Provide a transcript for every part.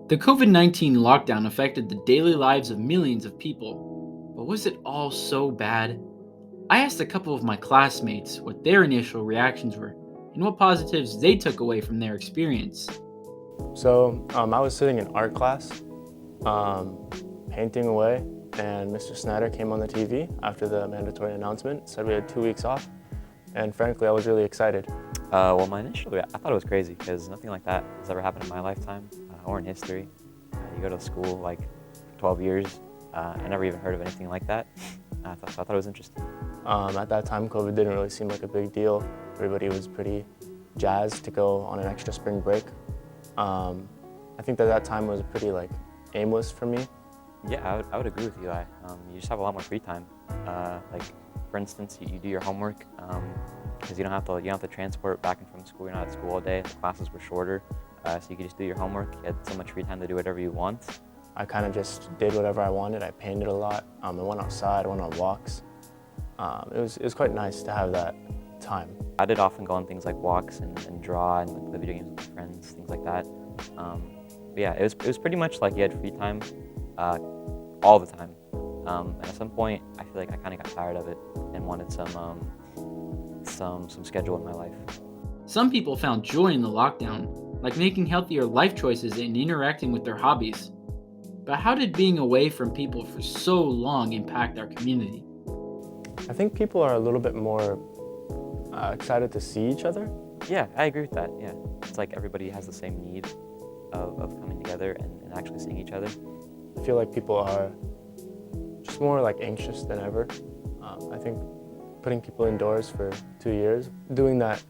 The COVID 19 lockdown affected the daily lives of millions of people, but was it all so bad? I asked a couple of my classmates what their initial reactions were and what positives they took away from their experience. I was sitting in art class, um, painting away, and Mr. Snyder came on the TV after the mandatory announcement, said we had 2 weeks off, and frankly, I was really excited. My initial I thought it was crazy because nothing like that has ever happened in my lifetime or in history. You go to school like 12 years. I never even heard of anything like that. So I thought it was interesting. At that time, COVID didn't really seem like a big deal. Everybody was pretty jazzed to go on an extra spring break. I think that time was pretty aimless for me. Yeah, I would agree with you. You just have a lot more free time. Like, for instance, you do your homework because you don't have to transport back and from school. You're not at school all day. The classes were shorter, so you could just do your homework. You had so much free time to do whatever you want. I kind of just did whatever I wanted. I painted a lot. I went outside. I went on walks. It was quite nice to have that time. I did often go on things like walks and draw and play video games with my friends, things like that. But yeah, it was pretty much like you had free time all the time. And at some point, I feel like I kind of got tired of it and wanted some schedule in my life. Some people found joy in the lockdown, like making healthier life choices and interacting with their hobbies. But how did being away from people for so long impact our community? I think people are a little bit more excited to see each other. Yeah, I agree with that. Yeah, it's like everybody has the same need of coming together and actually seeing each other. I feel like people are just more anxious than ever. I think putting people indoors for 2 years, doing that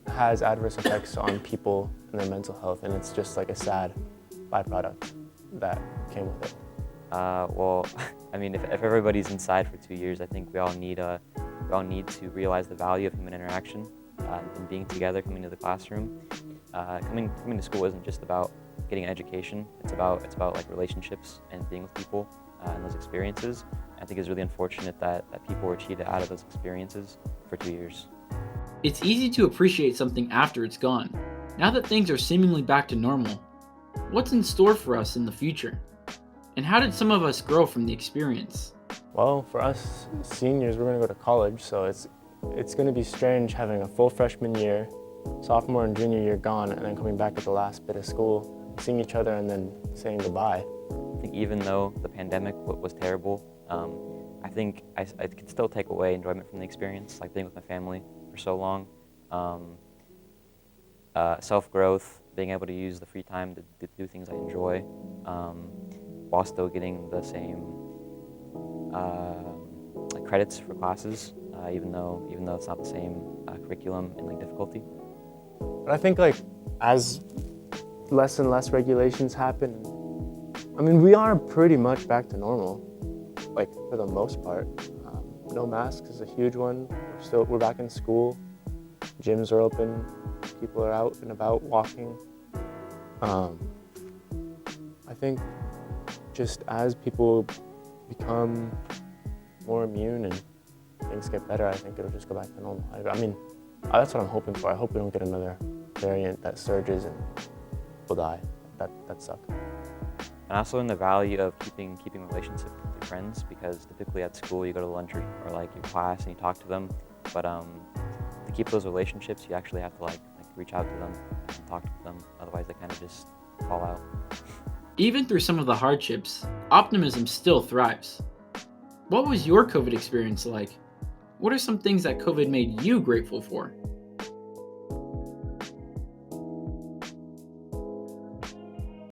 has adverse effects on people and their mental health, and it's just a sad byproduct that came with it. Well, I mean, if everybody's inside for 2 years, I think we all need to realize the value of human interaction and being together, coming to the classroom. Coming to school isn't just about getting an education. It's about relationships and being with people and those experiences. I think it's really unfortunate that people were cheated out of those experiences for 2 years. It's easy to appreciate something after it's gone. Now that things are seemingly back to normal, what's in store for us in the future? And how did some of us grow from the experience? Well, for us seniors, we're going to go to college, so it's going to be strange having a full freshman year, sophomore and junior year gone, and then coming back at the last bit of school, seeing each other, and then saying goodbye. I think even though the pandemic was terrible, I think I could still take away enjoyment from the experience, like being with my family for so long. Self-growth, being able to use the free time to do things I enjoy, while still getting the same credits for classes, even though it's not the same curriculum and difficulty. But I think as less and less regulations happen, I mean, we are pretty much back to normal, for the most part. No masks is a huge one. We're back in school. Gyms are open. People are out and about walking. I think just as people become more immune and things get better, I think it'll just go back to normal. I mean, that's what I'm hoping for. I hope we don't get another variant that surges and people die. That sucks. And also in the value of keeping relationships with your friends, because typically at school you go to lunch or your class and you talk to them, but to keep those relationships you actually have to reach out to them and talk to them, otherwise they kind of just fall out. Even through some of the hardships, optimism still thrives. What was your COVID experience like? What are some things that COVID made you grateful for?